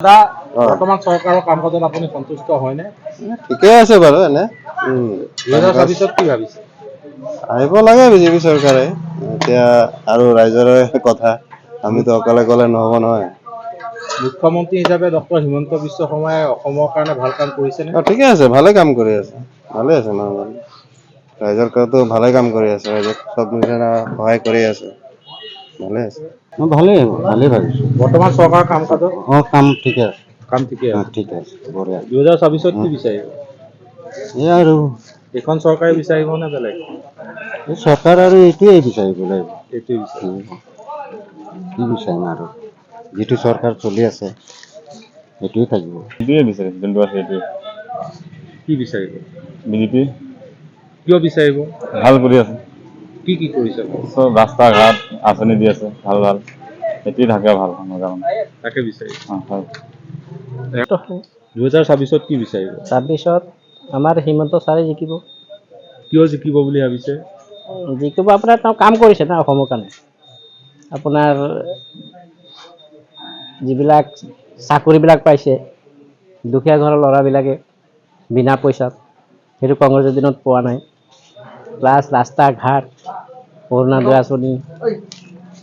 দাদা বৰ্তমান চৰকাৰৰ কাম কাজত আপুনি সন্তুষ্ট হয়নে? ঠিকে আছে বাৰু এনে 2024 কি ভাবিছে? আহিব লাগে বিজেপি চৰকাৰে এতিয়া আৰু ৰাইজৰে কথা আমিতো অকলে কলে নহব নহয়। মুখ্যমন্ত্ৰী হিচাপে ডক্টৰ হিমন্ত বিশ্ব শৰ্মাই অসমৰ কাৰণে ভাল কাম কৰিছেনে? ঠিকে আছে, ভালে কাম কৰি আছে, ভালে আছে নহয় ৰাইজৰ কাৰণেতো ভালে কাম কৰি আছে, ৰাইজক চব সহায় কৰি আছে, ভালে আছে। ভালেই ভাবিছো। বৰ্তমান চৰকাৰৰ কাম কাজত কাম ঠিকে আছে, কাম ঠিকে আছে। ঠিকে আছে, বঢ়িয়া। 2024 কি বিচাৰিব? এই আৰু এইখন চৰকাৰে বিচাৰিব নে বেলেগ? চৰকাৰ আৰু এইটোৱেই বিচাৰিব লাগিব। এইটোৱে বিচাৰিব। কি বিচাৰিম আৰু যিটো চৰকাৰ চলি আছে সেইটোৱে থাকিব। সেইটোৱে বিচাৰিম, যোনটো আছে সেইটোৱে। কি বিচাৰিব? বিজেপি কিয় বিচাৰিব? ভাল কৰি আছে, কি কৰিছে? চব ৰাস্তা ঘাট আঁচনি দি আছে, ভাল ভাল। সেইটোৱে থাকে ভাল তাকে বিচাৰিব। হয়। 2024 কি বিচাৰিব? 26ত আমাৰ হিমন্ত ছাৰে জিকিব। কিয় জিকিব বুলি ভাবিছে? জিকিব আপোনাৰ তেওঁ কাম কৰিছে না অসমৰ কাৰণে। আপোনাৰ যিবিলাক চাকৰিবিলাক পাইছে দুখীয়া ঘৰৰ ল'ৰাবিলাকে বিনা পইচাত, সেইটো কংগ্ৰেছৰ দিনত পোৱা নাই। প্লাছ ৰাস্তা ঘাট, অৰুণোদয় আঁচনি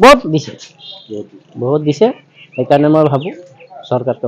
বহুত দিছে, সেইকাৰণে মই ভাবোঁ চৰকাৰটো